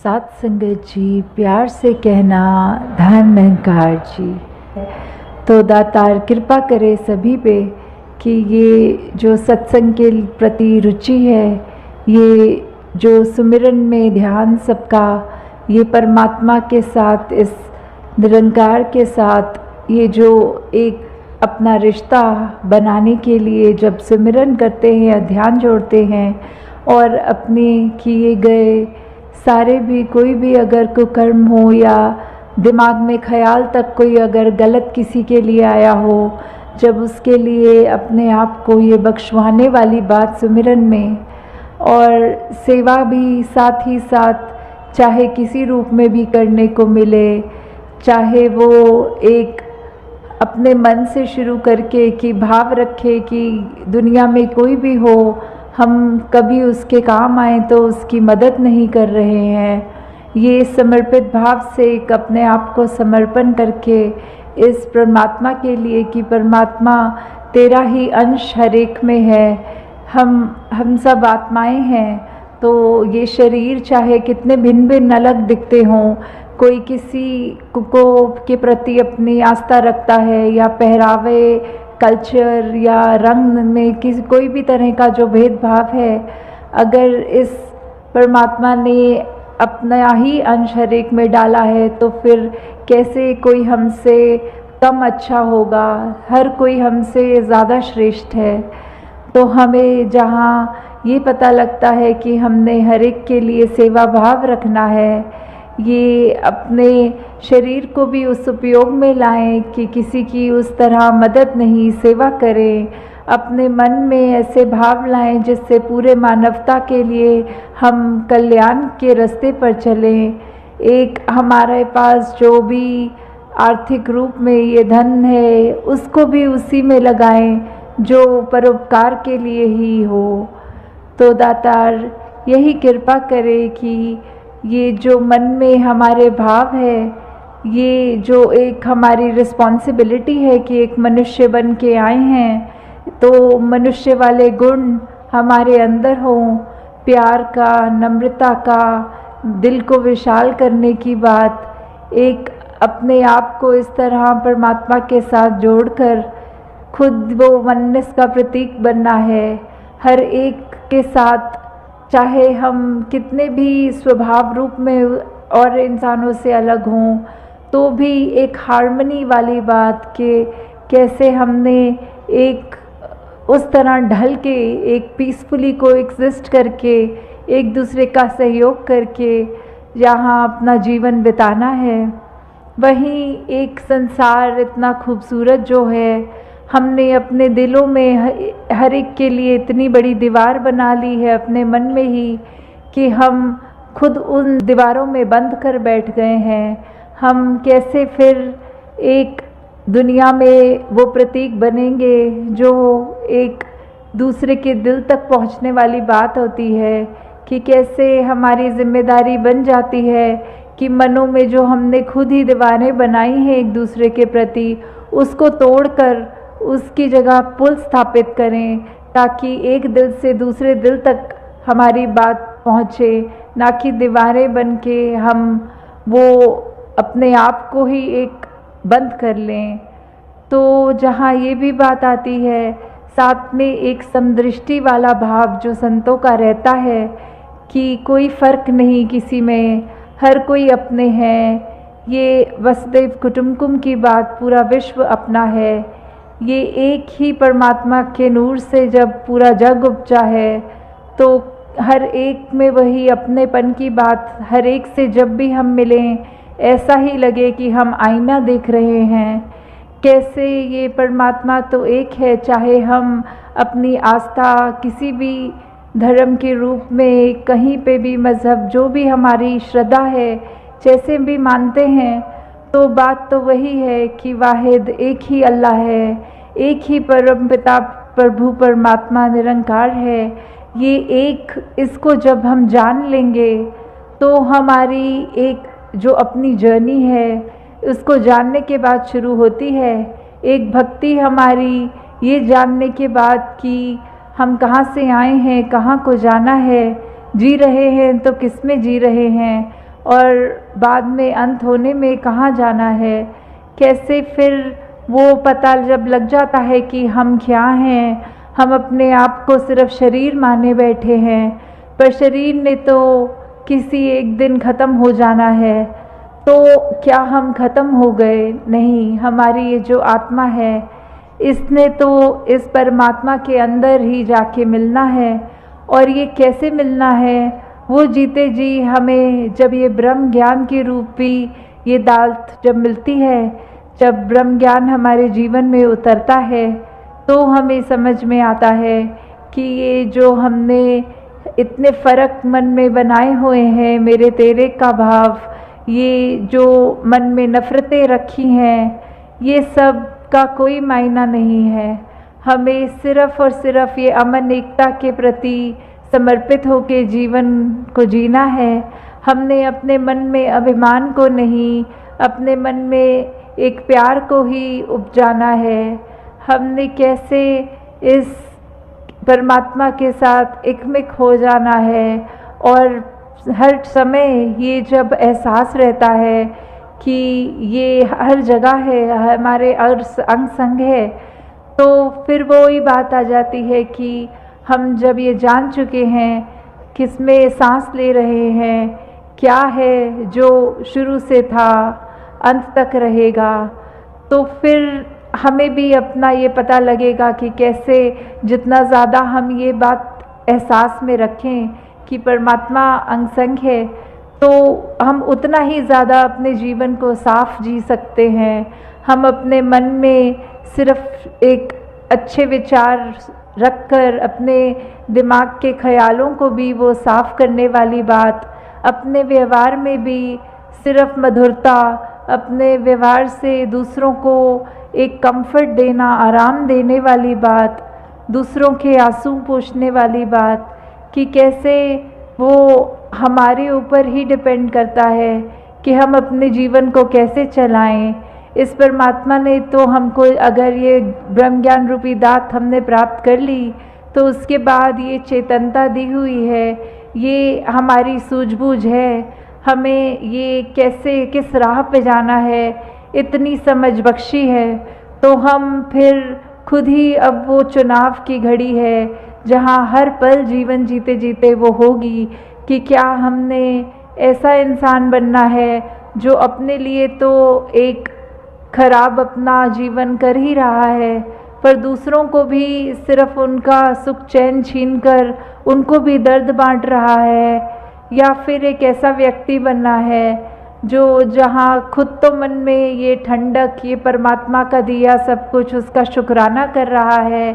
सात संगत जी, प्यार से कहना धन निरंकार जी। तो दातार कृपा करे सभी पे कि ये जो सत्संग के प्रति रुचि है, ये जो सुमिरन में ध्यान सबका, ये परमात्मा के साथ, इस निरंकार के साथ ये जो एक अपना रिश्ता बनाने के लिए जब सुमिरन करते हैं या ध्यान जोड़ते हैं और अपने किए गए सारे भी कोई भी अगर कुकर्म हो या दिमाग में ख्याल तक कोई अगर गलत किसी के लिए आया हो, जब उसके लिए अपने आप को ये बख्शवाने वाली बात सुमिरन में और सेवा भी साथ ही साथ चाहे किसी रूप में भी करने को मिले, चाहे वो एक अपने मन से शुरू करके कि भाव रखे कि दुनिया में कोई भी हो, हम कभी उसके काम आए तो उसकी मदद नहीं कर रहे हैं। ये समर्पित भाव से एक अपने आप को समर्पण करके इस परमात्मा के लिए कि परमात्मा तेरा ही अंश हर एक में है, हम सब आत्माएं हैं। तो ये शरीर चाहे कितने भिन्न भिन्न अलग दिखते हों, कोई किसी को के प्रति अपनी आस्था रखता है या पहरावे, कल्चर या रंग में किसी कोई भी तरह का जो भेदभाव है, अगर इस परमात्मा ने अपना ही अंश हर एक में डाला है तो फिर कैसे कोई हमसे कम अच्छा होगा, हर कोई हमसे ज़्यादा श्रेष्ठ है। तो हमें जहाँ ये पता लगता है कि हमने हर एक के लिए सेवा भाव रखना है, ये अपने शरीर को भी उस उपयोग में लाएं कि किसी की उस तरह मदद नहीं, सेवा करें। अपने मन में ऐसे भाव लाएं जिससे पूरे मानवता के लिए हम कल्याण के रास्ते पर चलें। एक हमारे पास जो भी आर्थिक रूप में ये धन है, उसको भी उसी में लगाएं जो परोपकार के लिए ही हो। तो दातार यही कृपा करे कि ये जो मन में हमारे भाव है, ये जो एक हमारी रिस्पॉन्सिबिलिटी है कि एक मनुष्य बन के आए हैं, तो मनुष्य वाले गुण हमारे अंदर हों, प्यार का, नम्रता का, दिल को विशाल करने की बात, एक अपने आप को इस तरह परमात्मा के साथ जोड़कर खुद वो वननेस का प्रतीक बनना है। हर एक के साथ चाहे हम कितने भी स्वभाव रूप में और इंसानों से अलग हों, तो भी एक हार्मनी वाली बात के कैसे हमने एक उस तरह ढल के एक पीसफुली को एग्जिस्ट करके एक दूसरे का सहयोग करके जहाँ अपना जीवन बिताना है। वहीं एक संसार इतना खूबसूरत जो है, हमने अपने दिलों में हर एक के लिए इतनी बड़ी दीवार बना ली है अपने मन में ही कि हम खुद उन दीवारों में बंद कर बैठ गए हैं। हम कैसे फिर एक दुनिया में वो प्रतीक बनेंगे जो एक दूसरे के दिल तक पहुंचने वाली बात होती है, कि कैसे हमारी जिम्मेदारी बन जाती है कि मनों में जो हमने खुद ही दीवारें बनाई हैं एक दूसरे के प्रति, उसको तोड़कर उसकी जगह पुल स्थापित करें ताकि एक दिल से दूसरे दिल तक हमारी बात पहुँचे, ना कि दीवारें बन के हम वो अपने आप को ही एक बंद कर लें। तो जहाँ ये भी बात आती है, साथ में एक समदृष्टि वाला भाव जो संतों का रहता है कि कोई फ़र्क नहीं किसी में, हर कोई अपने हैं। ये वसुदैव कुटुंबकम की बात, पूरा विश्व अपना है। ये एक ही परमात्मा के नूर से जब पूरा जग उपजा है, तो हर एक में वही अपनेपन की बात, हर एक से जब भी हम मिलें ऐसा ही लगे कि हम आईना देख रहे हैं। कैसे ये परमात्मा तो एक है, चाहे हम अपनी आस्था किसी भी धर्म के रूप में, कहीं पे भी मज़हब जो भी हमारी श्रद्धा है, जैसे भी मानते हैं, तो बात तो वही है कि वाहिद एक ही अल्लाह है, एक ही परम पिता प्रभु परमात्मा निरंकार है। ये एक, इसको जब हम जान लेंगे तो हमारी एक जो अपनी जर्नी है उसको जानने के बाद शुरू होती है। एक भक्ति हमारी ये जानने के बाद कि हम कहाँ से आए हैं, कहाँ को जाना है, जी रहे हैं तो किस में जी रहे हैं, और बाद में अंत होने में कहाँ जाना है। कैसे फिर वो पता जब लग जाता है कि हम क्या हैं, हम अपने आप को सिर्फ शरीर माने बैठे हैं, पर शरीर ने तो किसी एक दिन ख़त्म हो जाना है। तो क्या हम ख़त्म हो गए? नहीं, हमारी ये जो आत्मा है इसने तो इस परमात्मा के अंदर ही जाके मिलना है। और ये कैसे मिलना है? वो जीते जी हमें जब ये ब्रह्म ज्ञान की रूपी ये दात जब मिलती है, जब ब्रह्म ज्ञान हमारे जीवन में उतरता है, तो हमें समझ में आता है कि ये जो हमने इतने फ़र्क मन में बनाए हुए हैं, मेरे तेरे का भाव, ये जो मन में नफ़रतें रखी हैं, ये सब का कोई मायना नहीं है। हमें सिर्फ़ और सिर्फ़ ये अमन एकता के प्रति समर्पित होकर जीवन को जीना है। हमने अपने मन में अभिमान को नहीं, अपने मन में एक प्यार को ही उपजाना है। हमने कैसे इस परमात्मा के साथ एकमिक हो जाना है। और हर समय ये जब एहसास रहता है कि ये हर जगह है, हमारे अंग संग है, तो फिर वो ही बात आ जाती है कि हम जब ये जान चुके हैं किसमें सांस ले रहे हैं, क्या है जो शुरू से था अंत तक रहेगा, तो फिर हमें भी अपना ये पता लगेगा कि कैसे जितना ज़्यादा हम ये बात एहसास में रखें कि परमात्मा अंग संग है, तो हम उतना ही ज़्यादा अपने जीवन को साफ जी सकते हैं। हम अपने मन में सिर्फ एक अच्छे विचार रखकर अपने दिमाग के ख्यालों को भी वो साफ करने वाली बात, अपने व्यवहार में भी सिर्फ मधुरता, अपने व्यवहार से दूसरों को एक कंफर्ट देना, आराम देने वाली बात, दूसरों के आंसू पोंछने वाली बात, कि कैसे वो हमारे ऊपर ही डिपेंड करता है कि हम अपने जीवन को कैसे चलाएं। इस परमात्मा ने तो हमको अगर ये ब्रह्म ज्ञान रूपी दात हमने प्राप्त कर ली, तो उसके बाद ये चेतनता दी हुई है, ये हमारी सूझबूझ है, हमें ये कैसे किस राह पे जाना है, इतनी समझ बख्शी है। तो हम फिर खुद ही अब वो चुनाव की घड़ी है जहाँ हर पल जीवन जीते जीते वो होगी कि क्या हमने ऐसा इंसान बनना है जो अपने लिए तो एक खराब अपना जीवन कर ही रहा है, पर दूसरों को भी सिर्फ उनका सुख चैन छीनकर उनको भी दर्द बांट रहा है, या फिर एक ऐसा व्यक्ति बनना है जो जहाँ खुद तो मन में ये ठंडक, ये परमात्मा का दिया सब कुछ उसका शुक्राना कर रहा है,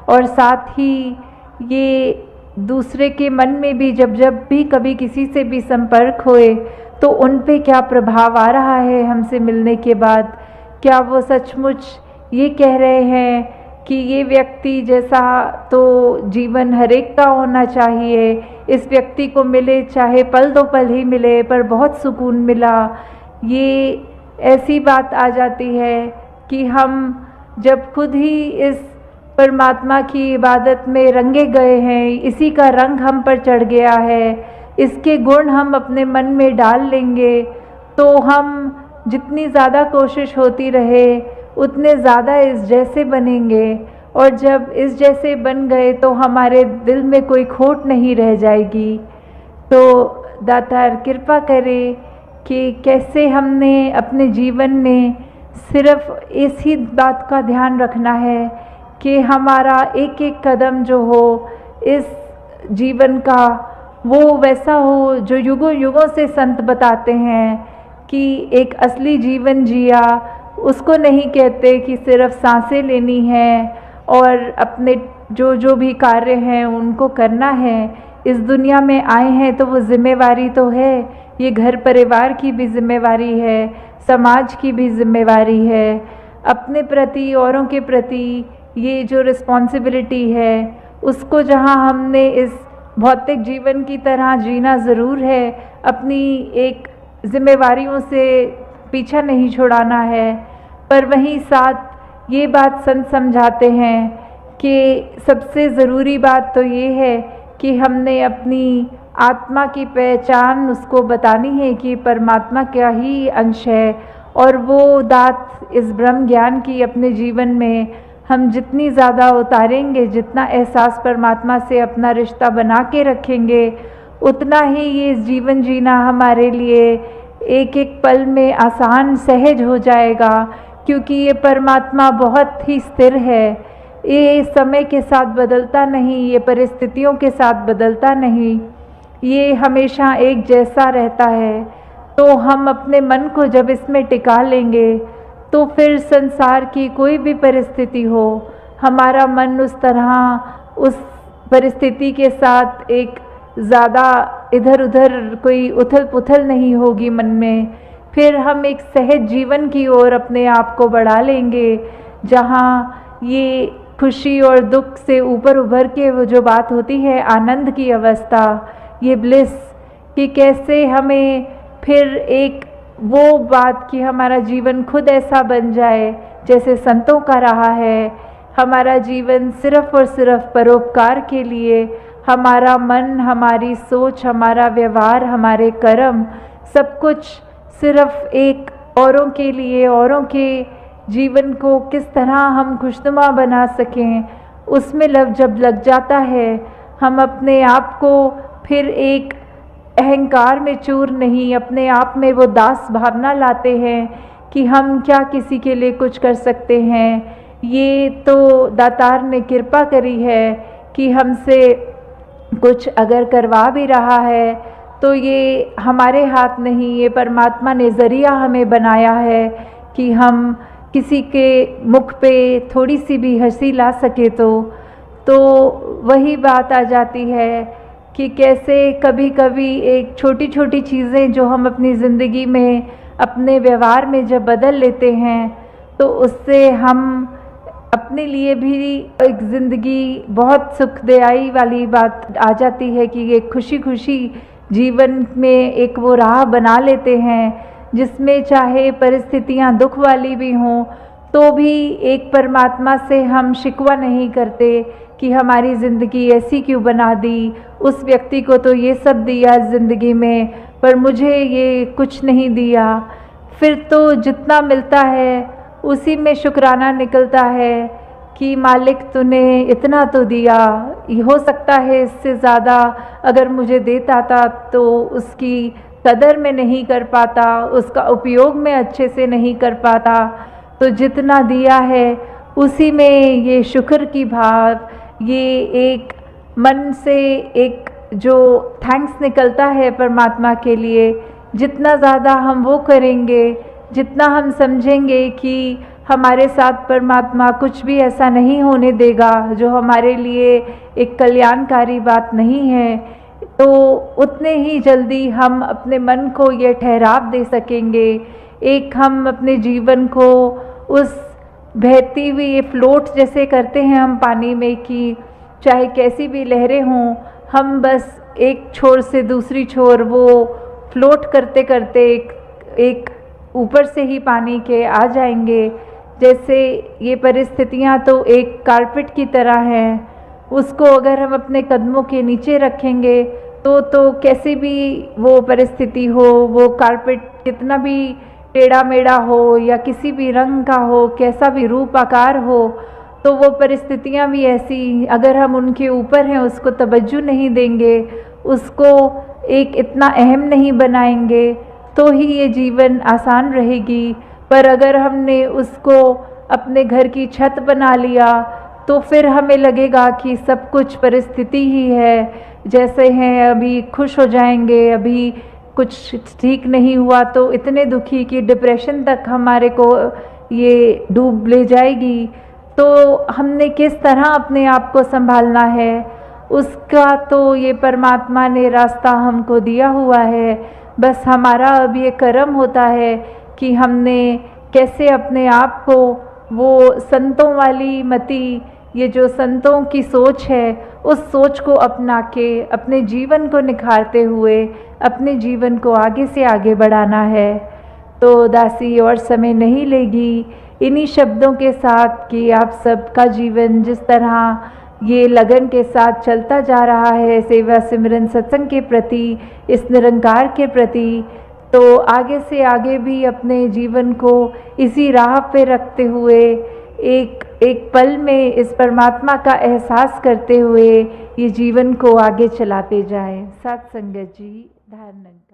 और साथ ही ये दूसरे के मन में भी जब जब भी कभी किसी से भी संपर्क होए तो उन पे क्या प्रभाव आ रहा है हमसे मिलने के बाद, क्या वो सचमुच ये कह रहे हैं कि ये व्यक्ति जैसा तो जीवन हर एक का होना चाहिए, इस व्यक्ति को मिले चाहे पल दो पल ही मिले पर बहुत सुकून मिला। ये ऐसी बात आ जाती है कि हम जब खुद ही इस परमात्मा की इबादत में रंगे गए हैं, इसी का रंग हम पर चढ़ गया है, इसके गुण हम अपने मन में डाल लेंगे, तो हम जितनी ज़्यादा कोशिश होती रहे उतने ज़्यादा इस जैसे बनेंगे, और जब इस जैसे बन गए तो हमारे दिल में कोई खोट नहीं रह जाएगी। तो दातार कृपा करे कि कैसे हमने अपने जीवन में सिर्फ इसी बात का ध्यान रखना है कि हमारा एक एक कदम जो हो इस जीवन का वो वैसा हो जो युगों युगों से संत बताते हैं कि एक असली जीवन जिया उसको नहीं कहते कि सिर्फ सांसें लेनी है और अपने जो जो भी कार्य हैं उनको करना है। इस दुनिया में आए हैं तो वो जिम्मेवारी तो है, ये घर परिवार की भी जिम्मेवारी है, समाज की भी जिम्मेवारी है, अपने प्रति औरों के प्रति ये जो रिस्पॉन्सिबिलिटी है उसको जहाँ हमने इस भौतिक जीवन की तरह जीना ज़रूर है, अपनी एक जिम्मेवारियों से पीछा नहीं छुड़ाना है, पर वहीं साथ ये बात संत समझाते हैं कि सबसे ज़रूरी बात तो ये है कि हमने अपनी आत्मा की पहचान उसको बतानी है कि परमात्मा का ही अंश है, और वो दात इस ब्रह्म ज्ञान की अपने जीवन में हम जितनी ज़्यादा उतारेंगे, जितना एहसास परमात्मा से अपना रिश्ता बना के रखेंगे, उतना ही ये जीवन जीना हमारे लिए एक एक पल में आसान सहज हो जाएगा। क्योंकि ये परमात्मा बहुत ही स्थिर है, ये समय के साथ बदलता नहीं, ये परिस्थितियों के साथ बदलता नहीं, ये हमेशा एक जैसा रहता है। तो हम अपने मन को जब इसमें टिका लेंगे तो फिर संसार की कोई भी परिस्थिति हो, हमारा मन उस तरह उस परिस्थिति के साथ एक ज़्यादा इधर उधर कोई उथल पुथल नहीं होगी मन में। फिर हम एक सहज जीवन की ओर अपने आप को बढ़ा लेंगे, जहाँ ये खुशी और दुख से ऊपर उभर के वो जो बात होती है आनंद की अवस्था, ये ब्लिस, कि कैसे हमें फिर एक वो बात कि हमारा जीवन खुद ऐसा बन जाए जैसे संतों का रहा है। हमारा जीवन सिर्फ और सिर्फ परोपकार के लिए, हमारा मन, हमारी सोच, हमारा व्यवहार, हमारे कर्म, सब कुछ सिर्फ एक औरों के लिए, औरों के जीवन को किस तरह हम खुशनुमा बना सकें, उसमें जब लग जाता है, हम अपने आप को फिर एक अहंकार में चूर नहीं, अपने आप में वो दास भावना लाते हैं कि हम क्या किसी के लिए कुछ कर सकते हैं। ये तो दातार ने कृपा करी है कि हमसे कुछ अगर करवा भी रहा है तो ये हमारे हाथ नहीं, ये परमात्मा ने ज़रिया हमें बनाया है कि हम किसी के मुख पे थोड़ी सी भी हंसी ला सके। तो वही बात आ जाती है कि कैसे कभी कभी एक छोटी छोटी चीज़ें जो हम अपनी ज़िंदगी में, अपने व्यवहार में जब बदल लेते हैं, तो उससे हम अपने लिए भी एक ज़िंदगी बहुत सुखदायी वाली बात आ जाती है कि ये खुशी खुशी जीवन में एक वो राह बना लेते हैं, जिसमें चाहे परिस्थितियां दुख वाली भी हों तो भी एक परमात्मा से हम शिकवा नहीं करते कि हमारी ज़िंदगी ऐसी क्यों बना दी, उस व्यक्ति को तो ये सब दिया ज़िंदगी में पर मुझे ये कुछ नहीं दिया। फिर तो जितना मिलता है उसी में शुक्राना निकलता है कि मालिक तूने इतना तो दिया, हो सकता है इससे ज़्यादा अगर मुझे देता था तो उसकी कदर में नहीं कर पाता, उसका उपयोग में अच्छे से नहीं कर पाता। तो जितना दिया है उसी में ये शुक्र की भाव, ये एक मन से एक जो थैंक्स निकलता है परमात्मा के लिए, जितना ज़्यादा हम वो करेंगे, जितना हम समझेंगे कि हमारे साथ परमात्मा कुछ भी ऐसा नहीं होने देगा जो हमारे लिए एक कल्याणकारी बात नहीं है, तो उतने ही जल्दी हम अपने मन को ये ठहराव दे सकेंगे। एक हम अपने जीवन को उस बहती हुई ये फ्लोट जैसे करते हैं हम पानी में, कि चाहे कैसी भी लहरें हों, हम बस एक छोर से दूसरी छोर वो फ्लोट करते करते एक ऊपर से ही पानी के आ जाएंगे। जैसे ये परिस्थितियाँ तो एक कारपेट की तरह हैं, उसको अगर हम अपने कदमों के नीचे रखेंगे तो कैसी भी वो परिस्थिति हो, वो कारपेट कितना भी टेढ़ा मेढ़ा हो या किसी भी रंग का हो, कैसा भी रूप आकार हो, तो वो परिस्थितियाँ भी ऐसी, अगर हम उनके ऊपर हैं, उसको तवज्जो नहीं देंगे, उसको एक इतना अहम नहीं बनाएंगे, तो ही ये जीवन आसान रहेगी। पर अगर हमने उसको अपने घर की छत बना लिया तो फिर हमें लगेगा कि सब कुछ परिस्थिति ही है, जैसे हैं अभी खुश हो जाएंगे, अभी कुछ ठीक नहीं हुआ तो इतने दुखी कि डिप्रेशन तक हमारे को ये डूब ले जाएगी। तो हमने किस तरह अपने आप को संभालना है, उसका तो ये परमात्मा ने रास्ता हमको दिया हुआ है। बस हमारा अब ये कर्म होता है कि हमने कैसे अपने आप को वो संतों वाली मति, ये जो संतों की सोच है, उस सोच को अपना के अपने जीवन को निखारते हुए अपने जीवन को आगे से आगे बढ़ाना है। तो दासी और समय नहीं लेगी इन्हीं शब्दों के साथ कि आप सबका जीवन जिस तरह ये लगन के साथ चलता जा रहा है सेवा सिमरन सत्संग के प्रति, इस निरंकार के प्रति, तो आगे से आगे भी अपने जीवन को इसी राह पे रखते हुए एक एक पल में इस परमात्मा का एहसास करते हुए ये जीवन को आगे चलाते जाएं। सत्संगत जी, धारणा।